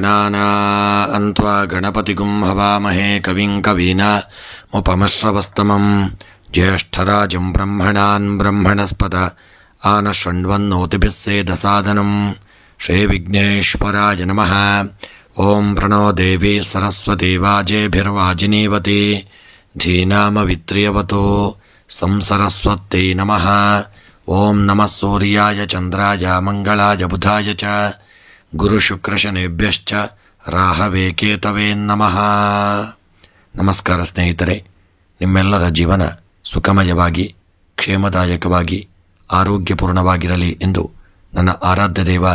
ಗಣಾನಾನ್ತ್ವಾ ಗಣಪತಿಗುಂ ಹವಾಮಹೇ ಕವಿಂ ಕವೀನಾಮುಪಮಶ್ರವಸ್ತಮಂ ಜ್ಯೇಷ್ಠರಾಜಂ ಬ್ರಹ್ಮಣಾನ್ ಬ್ರಹ್ಮಣಸ್ಪದ ಆನಶೃಣ್ವನ್ನೋತಿಭಿಸ್ಸೇದಸಾದನಂ ಶ್ರೀ ವಿಘ್ನೇಶ್ವರಾಯ ನಮಃ. ಓಂ ಪ್ರಣೋ ದೇವಿ ಸರಸ್ವತಿ ವಾಜೇಭಿರ್ವಾಜಿನೀವತಿ ಧೀನಾಮವಿತ್ರಿಯವತೋ ಸಂಸರಸ್ವತ್ಯೈ ನಮಃ. ಓಂ ನಮಃ ಸೂರ್ಯಾಯ ಚಂದ್ರಾಯ ಮಂಗಳಾಯ ಬುಧಾಯ ಚ ಗುರುಶುಕ್ರಶನೇಭ್ಯಶ್ಚ ರಾಹವೇ ಕೇತವೇ ನಮಃ. ನಮಸ್ಕಾರ ಸ್ನೇಹಿತರೆ, ನಿಮ್ಮೆಲ್ಲರ ಜೀವನ ಸುಖಮಯವಾಗಿ ಕ್ಷೇಮದಾಯಕವಾಗಿ ಆರೋಗ್ಯಪೂರ್ಣವಾಗಿರಲಿ ಎಂದು ನನ್ನ ಆರಾಧ್ಯ ದೇವ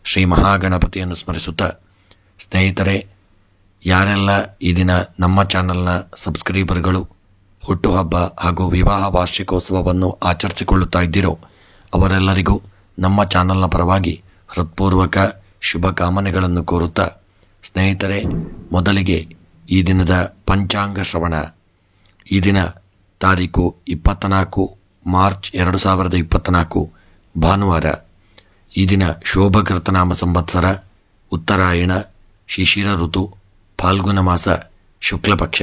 ಶ್ರೀ ಮಹಾಗಣಪತಿಯನ್ನು ಸ್ಮರಿಸುತ್ತಾ, ಸ್ನೇಹಿತರೆ, ಯಾರೆಲ್ಲ ಈ ದಿನ ನಮ್ಮ ಚಾನಲ್ನ ಸಬ್ಸ್ಕ್ರೈಬರ್ಗಳು ಹುಟ್ಟುಹಬ್ಬ ಹಾಗೂ ವಿವಾಹ ವಾರ್ಷಿಕೋತ್ಸವವನ್ನು ಆಚರಿಸಿಕೊಳ್ಳುತ್ತಾ ಇದ್ದೀರೋ ಅವರೆಲ್ಲರಿಗೂ ನಮ್ಮ ಚಾನಲ್ನ ಪರವಾಗಿ ಹೃತ್ಪೂರ್ವಕ ಶುಭ ಕಾಮನೆಗಳನ್ನು ಕೋರುತ್ತಾ, ಸ್ನೇಹಿತರೆ, ಮೊದಲಿಗೆ ಈ ದಿನದ ಪಂಚಾಂಗ ಶ್ರವಣ. ಈ ದಿನ ತಾರೀಕು 24 ಮಾರ್ಚ್ 2024 ಭಾನುವಾರ. ಈ ದಿನ ಶೋಭಕೃತನಾಮ ಸಂವತ್ಸರ, ಉತ್ತರಾಯಣ, ಶಿಶಿರ ಋತು, ಫಾಲ್ಗುಣ ಮಾಸ, ಶುಕ್ಲಪಕ್ಷ.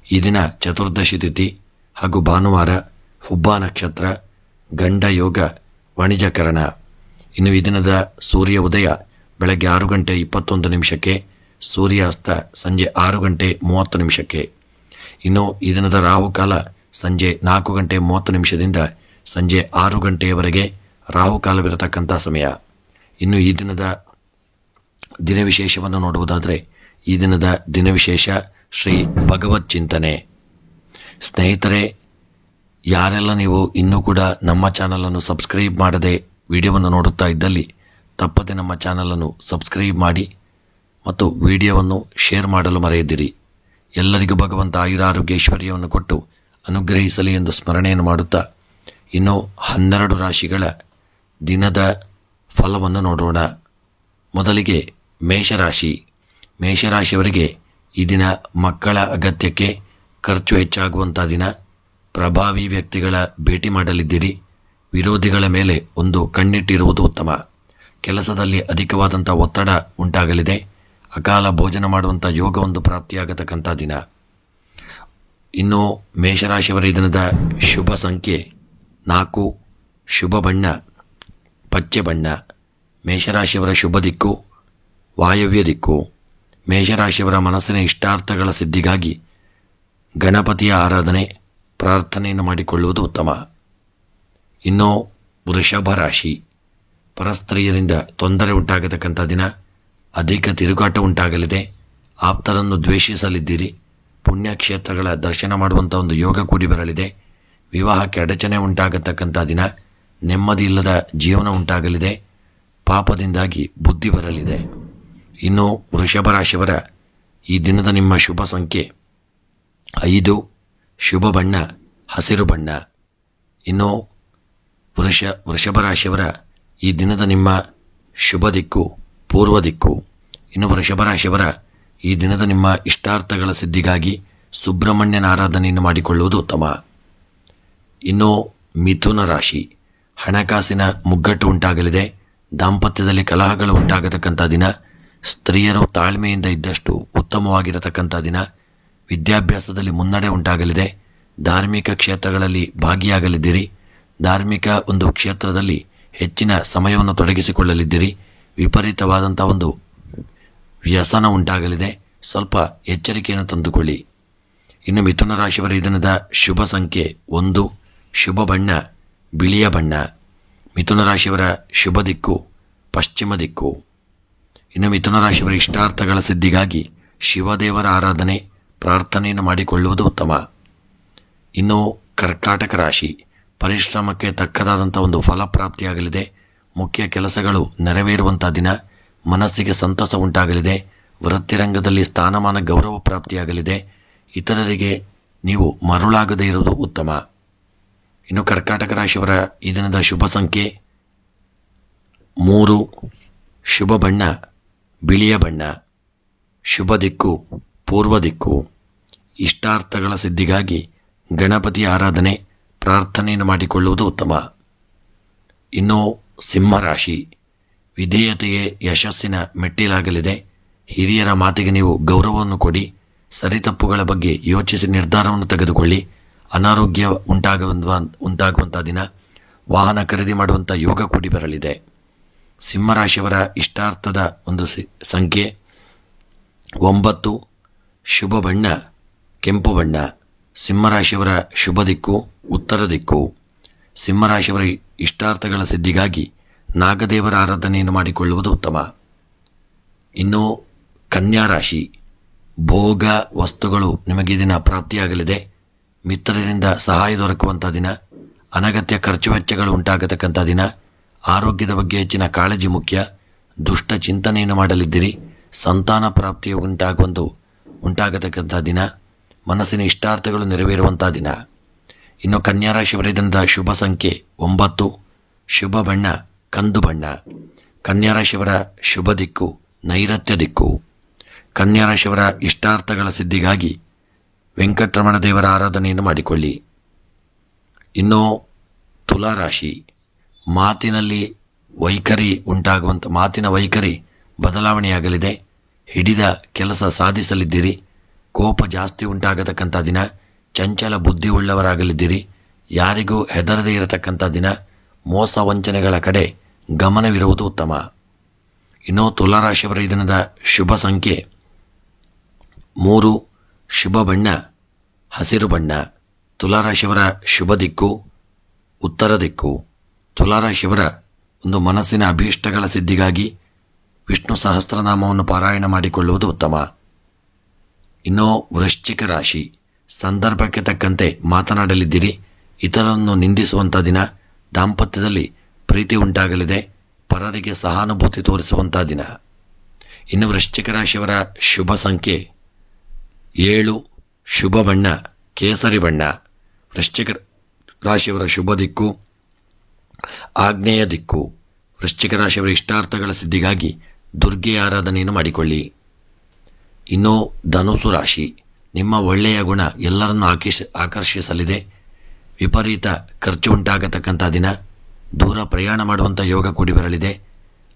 ಈ ದಿನ ಚತುರ್ದಶಿ ತಿಥಿ ಹಾಗೂ ಭಾನುವಾರ, ಹುಬ್ಬ ನಕ್ಷತ್ರ, ಗಂಡ ಯೋಗ, ವಾಣಿಜ್ಯಕರಣ. ಇನ್ನು ಈ ದಿನದ ಸೂರ್ಯ ಉದಯ ಬೆಳಗ್ಗೆ 6:21, ಸೂರ್ಯಾಸ್ತ ಸಂಜೆ 6:30. ಇನ್ನು ಈ ದಿನದ ರಾಹುಕಾಲ ಸಂಜೆ 4:30 ಸಂಜೆ 6 ರಾಹುಕಾಲವಿರತಕ್ಕಂಥ ಸಮಯ. ಇನ್ನು ಈ ದಿನದ ದಿನವಿಶೇಷವನ್ನು ನೋಡುವುದಾದರೆ, ಈ ದಿನದ ದಿನವಿಶೇಷ ಶ್ರೀ ಭಗವತ್ ಚಿಂತನೆ. ಸ್ನೇಹಿತರೆ, ಯಾರೆಲ್ಲ ನೀವು ಇನ್ನೂ ಕೂಡ ನಮ್ಮ ಚಾನಲನ್ನು ಸಬ್ಸ್ಕ್ರೈಬ್ ಮಾಡದೆ ವಿಡಿಯೋವನ್ನು ನೋಡುತ್ತಾ ಇದ್ದಲ್ಲಿ ತಪ್ಪದೆ ನಮ್ಮ ಚಾನಲನ್ನು ಸಬ್ಸ್ಕ್ರೈಬ್ ಮಾಡಿ ಮತ್ತು ವಿಡಿಯೋವನ್ನು ಶೇರ್ ಮಾಡಲು ಮರೆಯದಿರಿ. ಎಲ್ಲರಿಗೂ ಭಗವಂತ ಆಯುರಾರೋಗ್ಯ ಐಶ್ವರ್ಯವನ್ನು ಕೊಟ್ಟು ಅನುಗ್ರಹಿಸಲಿ ಎಂದು ಸ್ಮರಣೆಯನ್ನು ಮಾಡುತ್ತಾ, ಇನ್ನು 12 ರಾಶಿಗಳ ದಿನದ ಫಲವನ್ನು ನೋಡೋಣ. ಮೊದಲಿಗೆ ಮೇಷರಾಶಿ. ಮೇಷರಾಶಿಯವರಿಗೆ ಈ ದಿನ ಮಕ್ಕಳ ಅಗತ್ಯಕ್ಕೆ ಖರ್ಚು ಹೆಚ್ಚಾಗುವಂಥ ದಿನ. ಪ್ರಭಾವಿ ವ್ಯಕ್ತಿಗಳ ಭೇಟಿ ಮಾಡಲಿದ್ದೀರಿ. ವಿರೋಧಿಗಳ ಮೇಲೆ ಒಂದು ಕಣ್ಣಿಟ್ಟಿರುವುದು ಉತ್ತಮ. ಕೆಲಸದಲ್ಲಿ ಅಧಿಕವಾದಂಥ ಒತ್ತಡ ಉಂಟಾಗಲಿದೆ. ಅಕಾಲ ಭೋಜನ ಮಾಡುವಂಥ ಯೋಗವೊಂದು ಪ್ರಾಪ್ತಿಯಾಗತಕ್ಕಂಥ ದಿನ. ಇನ್ನು ಮೇಷರಾಶಿಯವರ ಈ ದಿನದ ಶುಭ ಸಂಖ್ಯೆ 4, ಶುಭ ಬಣ್ಣ ಪಚ್ಚೆ ಬಣ್ಣ. ಮೇಷರಾಶಿಯವರ ಶುಭ ದಿಕ್ಕು ವಾಯವ್ಯ ದಿಕ್ಕು. ಮೇಷರಾಶಿಯವರ ಮನಸ್ಸಿನ ಇಷ್ಟಾರ್ಥಗಳ ಸಿದ್ಧಿಗಾಗಿ ಗಣಪತಿಯ ಆರಾಧನೆ ಪ್ರಾರ್ಥನೆಯನ್ನು ಮಾಡಿಕೊಳ್ಳುವುದು ಉತ್ತಮ. ಇನ್ನು ವೃಷಭ ರಾಶಿ. ಪರಸ್ತ್ರೀಯರಿಂದ ತೊಂದರೆ ಉಂಟಾಗತಕ್ಕಂಥ ದಿನ. ಅಧಿಕ ತಿರುಗಾಟ ಉಂಟಾಗಲಿದೆ. ಆಪ್ತರನ್ನು ದ್ವೇಷಿಸಲಿದ್ದೀರಿ. ಪುಣ್ಯಕ್ಷೇತ್ರಗಳ ದರ್ಶನ ಮಾಡುವಂಥ ಒಂದು ಯೋಗ ಕೂಡಿ ಬರಲಿದೆ. ವಿವಾಹಕ್ಕೆ ಅಡಚಣೆ ಉಂಟಾಗತಕ್ಕಂಥ ದಿನ. ನೆಮ್ಮದಿ ಇಲ್ಲದ ಜೀವನ ಉಂಟಾಗಲಿದೆ. ಪಾಪದಿಂದಾಗಿ ಬುದ್ಧಿ ಬರಲಿದೆ. ಇನ್ನು ವೃಷಭ ರಾಶಿಯವರ ಈ ದಿನದ ನಿಮ್ಮ ಶುಭ ಸಂಖ್ಯೆ 5, ಶುಭ ಬಣ್ಣ ಹಸಿರು ಬಣ್ಣ. ಇನ್ನು ವೃಷಭ ರಾಶಿಯವರ ಈ ದಿನದ ನಿಮ್ಮ ಶುಭ ದಿಕ್ಕು ಪೂರ್ವ ದಿಕ್ಕು. ಇನ್ನು ವೃಷಭ ರಾಶಿಯವರ ಈ ದಿನದ ನಿಮ್ಮ ಇಷ್ಟಾರ್ಥಗಳ ಸಿದ್ಧಿಗಾಗಿ ಸುಬ್ರಹ್ಮಣ್ಯನ ಆರಾಧನೆಯನ್ನು ಮಾಡಿಕೊಳ್ಳುವುದು ಉತ್ತಮ. ಇನ್ನು ಮಿಥುನ ರಾಶಿ. ಹಣಕಾಸಿನ ಮುಗ್ಗಟ್ಟು ಉಂಟಾಗಲಿದೆ. ದಾಂಪತ್ಯದಲ್ಲಿ ಕಲಹಗಳು ಉಂಟಾಗತಕ್ಕಂಥ ದಿನ. ಸ್ತ್ರೀಯರು ತಾಳ್ಮೆಯಿಂದ ಇದ್ದಷ್ಟು ಉತ್ತಮವಾಗಿರತಕ್ಕಂಥ ದಿನ. ವಿದ್ಯಾಭ್ಯಾಸದಲ್ಲಿ ಮುನ್ನಡೆ ಉಂಟಾಗಲಿದೆ. ಧಾರ್ಮಿಕ ಕ್ಷೇತ್ರಗಳಲ್ಲಿ ಭಾಗಿಯಾಗಲಿದ್ದೀರಿ. ಧಾರ್ಮಿಕ ಒಂದು ಕ್ಷೇತ್ರದಲ್ಲಿ ಹೆಚ್ಚಿನ ಸಮಯವನ್ನು ತೊಡಗಿಸಿಕೊಳ್ಳಲಿದ್ದೀರಿ. ವಿಪರೀತವಾದಂಥ ಒಂದು ವ್ಯಸನ ಉಂಟಾಗಲಿದೆ. ಸ್ವಲ್ಪ ಎಚ್ಚರಿಕೆಯನ್ನು ತಂದುಕೊಳ್ಳಿ. ಇನ್ನು ಮಿಥುನ ರಾಶಿಯವರ ಈ ದಿನದ ಶುಭ ಸಂಖ್ಯೆ 1, ಶುಭ ಬಣ್ಣ ಬಿಳಿಯ ಬಣ್ಣ. ಮಿಥುನ ರಾಶಿಯವರ ಶುಭ ದಿಕ್ಕು ಪಶ್ಚಿಮ ದಿಕ್ಕು. ಇನ್ನು ಮಿಥುನ ರಾಶಿಯವರ ಇಷ್ಟಾರ್ಥಗಳ ಸಿದ್ಧಿಗಾಗಿ ಶಿವದೇವರ ಆರಾಧನೆ ಪ್ರಾರ್ಥನೆಯನ್ನು ಮಾಡಿಕೊಳ್ಳುವುದು ಉತ್ತಮ. ಇನ್ನು ಕರ್ಕಾಟಕ ರಾಶಿ. ಪರಿಶ್ರಮಕ್ಕೆ ತಕ್ಕದಾದಂಥ ಒಂದು ಫಲಪ್ರಾಪ್ತಿಯಾಗಲಿದೆ. ಮುಖ್ಯ ಕೆಲಸಗಳು ನೆರವೇರುವಂಥ ದಿನ. ಮನಸ್ಸಿಗೆ ಸಂತಸ ಉಂಟಾಗಲಿದೆ. ವೃತ್ತಿರಂಗದಲ್ಲಿ ಸ್ಥಾನಮಾನ ಗೌರವ ಪ್ರಾಪ್ತಿಯಾಗಲಿದೆ. ಇತರರಿಗೆ ನೀವು ಮರುಳಾಗದೇ ಇರುವುದು ಉತ್ತಮ. ಇನ್ನು ಕರ್ಕಾಟಕ ರಾಶಿಯವರ ಈ ದಿನದ ಶುಭ ಸಂಖ್ಯೆ 3, ಶುಭ ಬಣ್ಣ ಬಿಳಿಯ ಬಣ್ಣ. ಶುಭ ದಿಕ್ಕು ಪೂರ್ವ ದಿಕ್ಕು. ಇಷ್ಟಾರ್ಥಗಳ ಸಿದ್ಧಿಗಾಗಿ ಗಣಪತಿಯ ಆರಾಧನೆ ಪ್ರಾರ್ಥನೆಯನ್ನು ಮಾಡಿಕೊಳ್ಳುವುದು ಉತ್ತಮ. ಇನ್ನು ಸಿಂಹರಾಶಿ. ವಿಧೇಯತೆಯೇ ಯಶಸ್ಸಿನ ಮೆಟ್ಟಿಲಾಗಲಿದೆ. ಹಿರಿಯರ ಮಾತಿಗೆ ನೀವು ಗೌರವವನ್ನು ಕೊಡಿ. ಸರಿತಪ್ಪುಗಳ ಬಗ್ಗೆ ಯೋಚಿಸಿ ನಿರ್ಧಾರವನ್ನು ತೆಗೆದುಕೊಳ್ಳಿ. ಅನಾರೋಗ್ಯ ಉಂಟಾಗುವಂಥ ದಿನ. ವಾಹನ ಖರೀದಿ ಮಾಡುವಂಥ ಯೋಗ ಕೂಡಿ ಬರಲಿದೆ. ಸಿಂಹರಾಶಿಯವರ ಇಷ್ಟಾರ್ಥದ ಒಂದು ಸಂಖ್ಯೆ 9. ಶುಭ ಬಣ್ಣ ಕೆಂಪು ಬಣ್ಣ. ಸಿಂಹರಾಶಿಯವರ ಶುಭ ದಿಕ್ಕು ಉತ್ತರ ದಿಕ್ಕು. ಸಿಂಹರಾಶಿಯವರ ಇಷ್ಟಾರ್ಥಗಳ ಸಿದ್ಧಿಗಾಗಿ ನಾಗದೇವರ ಆರಾಧನೆಯನ್ನು ಮಾಡಿಕೊಳ್ಳುವುದು ಉತ್ತಮ. ಇನ್ನು ಕನ್ಯಾ ರಾಶಿ, ಭೋಗ ವಸ್ತುಗಳು ನಿಮಗೆ ದಿನ ಪ್ರಾಪ್ತಿಯಾಗಲಿದೆ. ಮಿತ್ರರಿಂದ ಸಹಾಯ ದೊರಕುವಂಥ ದಿನ. ಅನಗತ್ಯ ಖರ್ಚು ವೆಚ್ಚಗಳು ಉಂಟಾಗತಕ್ಕಂಥ ದಿನ. ಆರೋಗ್ಯದ ಬಗ್ಗೆ ಹೆಚ್ಚಿನ ಕಾಳಜಿ ಮುಖ್ಯ. ದುಷ್ಟ ಚಿಂತನೆಯನ್ನು ಮಾಡಲಿದ್ದೀರಿ. ಸಂತಾನ ಪ್ರಾಪ್ತಿಯು ಉಂಟಾಗತಕ್ಕಂಥ ದಿನ. ಮನಸ್ಸಿನ ಇಷ್ಟಾರ್ಥಗಳು ನೆರವೇರುವಂಥ ದಿನ. ಇನ್ನು ಕನ್ಯಾ ರಾಶಿಯವರ ದಿನದ ಶುಭ ಸಂಖ್ಯೆ 9. ಶುಭ ಬಣ್ಣ ಕಂದು ಬಣ್ಣ. ಕನ್ಯಾ ರಾಶಿಯವರ ಶುಭ ದಿಕ್ಕು ನೈಋತ್ಯ ದಿಕ್ಕು. ಕನ್ಯಾ ರಾಶಿಯವರ ಇಷ್ಟಾರ್ಥಗಳ ಸಿದ್ಧಿಗಾಗಿ ವೆಂಕಟರಮಣ ದೇವರ ಆರಾಧನೆಯನ್ನು ಮಾಡಿಕೊಳ್ಳಿ. ಇನ್ನು ತುಲಾರಾಶಿ, ಮಾತಿನ ವೈಖರಿ ಬದಲಾವಣೆಯಾಗಲಿದೆ. ಹಿಡಿದ ಕೆಲಸ ಸಾಧಿಸಲಿದ್ದೀರಿ. ಕೋಪ ಜಾಸ್ತಿ ಉಂಟಾಗತಕ್ಕಂಥ ದಿನ. ಚಂಚಲ ಬುದ್ಧಿ ಉಳ್ಳವರಾಗಲಿದ್ದೀರಿ. ಯಾರಿಗೂ ಹೆದರದೇ ಇರತಕ್ಕಂಥ ದಿನ. ಮೋಸ ವಂಚನೆಗಳ ಕಡೆ ಗಮನವಿರುವುದು ಉತ್ತಮ. ಇನ್ನು ತುಲಾರಾಶಿಯವರ ಈ ದಿನದ ಶುಭ ಸಂಖ್ಯೆ 3. ಶುಭ ಬಣ್ಣ ಹಸಿರು ಬಣ್ಣ. ತುಲಾರಾಶಿಯವರ ಶುಭ ದಿಕ್ಕು ಉತ್ತರ ದಿಕ್ಕು. ತುಲಾರಾಶಿಯವರ ಒಂದು ಮನಸ್ಸಿನ ಅಭೀಷ್ಟಗಳ ಸಿದ್ಧಿಗಾಗಿ ವಿಷ್ಣು ಸಹಸ್ರನಾಮವನ್ನು ಪಾರಾಯಣ ಮಾಡಿಕೊಳ್ಳುವುದು ಉತ್ತಮ. ಇನ್ನು ವೃಶ್ಚಿಕ ರಾಶಿ, ಸಂದರ್ಭಕ್ಕೆ ತಕ್ಕಂತೆ ಮಾತನಾಡಲಿದ್ದೀರಿ. ಇತರರನ್ನು ನಿಂದಿಸುವಂಥ ದಿನ. ದಾಂಪತ್ಯದಲ್ಲಿ ಪ್ರೀತಿ ಉಂಟಾಗಲಿದೆ. ಪರರಿಗೆ ಸಹಾನುಭೂತಿ ತೋರಿಸುವಂಥ ದಿನ. ಇನ್ನು ವೃಶ್ಚಿಕ ರಾಶಿಯವರ ಶುಭ ಸಂಖ್ಯೆ 7. ಶುಭ ಬಣ್ಣ ಕೇಸರಿ ಬಣ್ಣ. ವೃಶ್ಚಿಕ ರಾಶಿಯವರ ಶುಭ ದಿಕ್ಕು ಆಗ್ನೇಯ ದಿಕ್ಕು. ವೃಶ್ಚಿಕ ರಾಶಿಯವರ ಇಷ್ಟಾರ್ಥಗಳ ಸಿದ್ಧಿಗಾಗಿ ದುರ್ಗೆ ಆರಾಧನೆಯನ್ನು ಮಾಡಿಕೊಳ್ಳಿ. ಇನ್ನು ಧನುಸು ರಾಶಿ, ನಿಮ್ಮ ಒಳ್ಳೆಯ ಗುಣ ಎಲ್ಲರನ್ನೂ ಆಕರ್ಷಿಸಲಿದೆ. ವಿಪರೀತ ಖರ್ಚು ಉಂಟಾಗತಕ್ಕಂಥ ದಿನ. ದೂರ ಪ್ರಯಾಣ ಮಾಡುವಂಥ ಯೋಗ ಕೂಡಿ ಬರಲಿದೆ.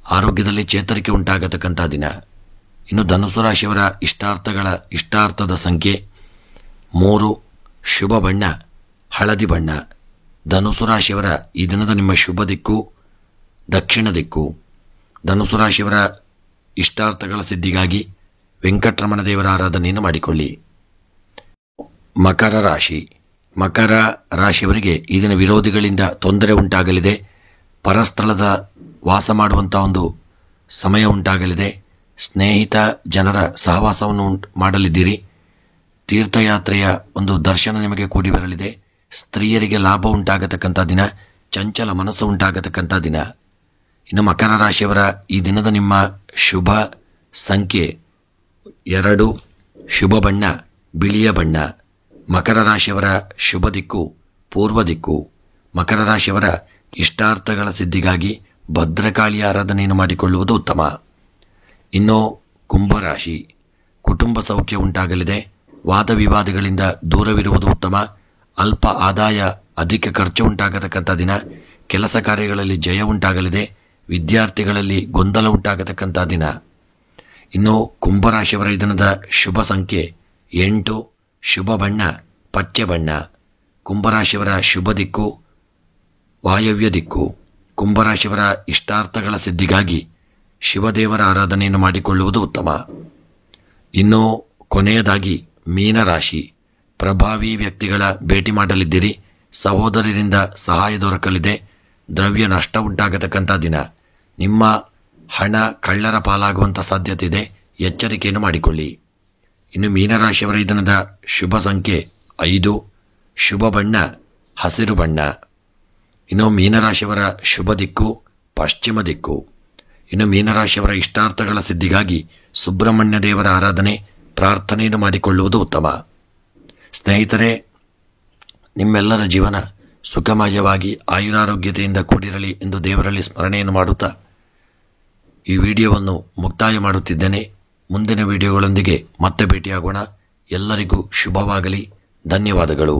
ಆರೋಗ್ಯದಲ್ಲಿ ಚೇತರಿಕೆ ಉಂಟಾಗತಕ್ಕಂಥ ದಿನ. ಇನ್ನು ಧನುಸು ರಾಶಿಯವರ ಇಷ್ಟಾರ್ಥದ ಸಂಖ್ಯೆ 3. ಶುಭ ಬಣ್ಣ ಹಳದಿ ಬಣ್ಣ. ಧನುಸು ರಾಶಿಯವರ ಈ ದಿನದ ನಿಮ್ಮ ಶುಭ ದಿಕ್ಕು ದಕ್ಷಿಣ ದಿಕ್ಕು. ಧನುಸು ರಾಶಿಯವರ ಇಷ್ಟಾರ್ಥಗಳ ಸಿದ್ಧಿಗಾಗಿ ವೆಂಕಟರಮಣ ದೇವರ ಆರಾಧನೆಯನ್ನು ಮಾಡಿಕೊಳ್ಳಿ. ಮಕರ ರಾಶಿ, ಮಕರ ರಾಶಿಯವರಿಗೆ ಈ ದಿನ ವಿರೋಧಿಗಳಿಂದ ತೊಂದರೆ ಉಂಟಾಗಲಿದೆ. ಪರಸ್ಥಳದ ವಾಸ ಮಾಡುವಂಥ ಒಂದು ಸಮಯ ಉಂಟಾಗಲಿದೆ. ಸ್ನೇಹಿತ ಜನರ ಸಹವಾಸವನ್ನು ಮಾಡಲಿದ್ದೀರಿ. ತೀರ್ಥಯಾತ್ರೆಯ ಒಂದು ದರ್ಶನ ನಿಮಗೆ ಕೂಡಿ ಬರಲಿದೆ. ಸ್ತ್ರೀಯರಿಗೆ ಲಾಭ ಉಂಟಾಗತಕ್ಕಂಥ ದಿನ. ಚಂಚಲ ಮನಸ್ಸು ಉಂಟಾಗತಕ್ಕಂಥ ದಿನ. ಇನ್ನು ಮಕರ ರಾಶಿಯವರ ಈ ದಿನದ ನಿಮ್ಮ ಶುಭ ಸಂಖ್ಯೆ 2. ಶುಭ ಬಣ್ಣ ಬಿಳಿಯ ಬಣ್ಣ. ಮಕರ ರಾಶಿಯವರ ಶುಭ ದಿಕ್ಕು ಪೂರ್ವ ದಿಕ್ಕು. ಮಕರ ರಾಶಿಯವರ ಇಷ್ಟಾರ್ಥಗಳ ಸಿದ್ಧಿಗಾಗಿ ಭದ್ರಕಾಳಿಯ ಆರಾಧನೆಯನ್ನು ಮಾಡಿಕೊಳ್ಳುವುದು ಉತ್ತಮ. ಇನ್ನು ಕುಂಭರಾಶಿ, ಕುಟುಂಬ ಸೌಖ್ಯ ಉಂಟಾಗಲಿದೆ. ವಾದ ವಿವಾದಗಳಿಂದ ದೂರವಿರುವುದು ಉತ್ತಮ. ಅಲ್ಪ ಆದಾಯ ಅಧಿಕ ಖರ್ಚು ಉಂಟಾಗತಕ್ಕಂಥ ದಿನ. ಕೆಲಸ ಕಾರ್ಯಗಳಲ್ಲಿ ಜಯ ಉಂಟಾಗಲಿದೆ. ವಿದ್ಯಾರ್ಥಿಗಳಲ್ಲಿ ಗೊಂದಲ ಉಂಟಾಗತಕ್ಕಂಥ ದಿನ. ಇನ್ನು ಕುಂಭರಾಶಿಯವರ ಈ ದಿನದ ಶುಭ ಸಂಖ್ಯೆ 8. ಶುಭ ಬಣ್ಣ ಪಚ್ಚೆ ಬಣ್ಣ. ಕುಂಭರಾಶಿಯವರ ಶುಭ ದಿಕ್ಕು ವಾಯವ್ಯ ದಿಕ್ಕು. ಕುಂಭರಾಶಿಯವರ ಇಷ್ಟಾರ್ಥಗಳ ಸಿದ್ಧಿಗಾಗಿ ಶಿವದೇವರ ಆರಾಧನೆಯನ್ನು ಮಾಡಿಕೊಳ್ಳುವುದು ಉತ್ತಮ. ಇನ್ನು ಕೊನೆಯದಾಗಿ ಮೀನರಾಶಿ, ಪ್ರಭಾವಿ ವ್ಯಕ್ತಿಗಳ ಭೇಟಿ ಮಾಡಲಿದ್ದೀರಿ. ಸಹೋದರರಿಂದ ಸಹಾಯ ದೊರಕಲಿದೆ. ದ್ರವ್ಯ ನಷ್ಟ ಉಂಟಾಗತಕ್ಕಂಥ ದಿನ. ನಿಮ್ಮ ಹಣ ಕಳ್ಳರ ಪಾಲಾಗುವಂಥ ಸಾಧ್ಯತೆ ಇದೆ. ಎಚ್ಚರಿಕೆಯನ್ನು ಮಾಡಿಕೊಳ್ಳಿ. ಇನ್ನು ಮೀನರಾಶಿಯವರ ಈ ದಿನದ ಶುಭ ಸಂಖ್ಯೆ 5. ಶುಭ ಬಣ್ಣ ಹಸಿರು ಬಣ್ಣ. ಇನ್ನು ಮೀನರಾಶಿಯವರ ಶುಭ ದಿಕ್ಕು ಪಶ್ಚಿಮ ದಿಕ್ಕು. ಇನ್ನು ಮೀನರಾಶಿಯವರ ಇಷ್ಟಾರ್ಥಗಳ ಸಿದ್ಧಿಗಾಗಿ ಸುಬ್ರಹ್ಮಣ್ಯ ದೇವರ ಆರಾಧನೆ ಪ್ರಾರ್ಥನೆಯನ್ನು ಮಾಡಿಕೊಳ್ಳುವುದು ಉತ್ತಮ. ಸ್ನೇಹಿತರೆ, ನಿಮ್ಮೆಲ್ಲರ ಜೀವನ ಸುಖಮಯವಾಗಿ ಆಯುರಾರೋಗ್ಯತೆಯಿಂದ ಕೂಡಿರಲಿ ಎಂದು ದೇವರಲ್ಲಿ ಸ್ಮರಣೆಯನ್ನು ಮಾಡುತ್ತಾ ಈ ವಿಡಿಯೋವನ್ನು ಮುಕ್ತಾಯ ಮಾಡುತ್ತಿದ್ದೇನೆ. ಮುಂದಿನ ವಿಡಿಯೋಗಳೊಂದಿಗೆ ಮತ್ತೆ ಭೇಟಿಯಾಗೋಣ. ಎಲ್ಲರಿಗೂ ಶುಭವಾಗಲಿ. ಧನ್ಯವಾದಗಳು.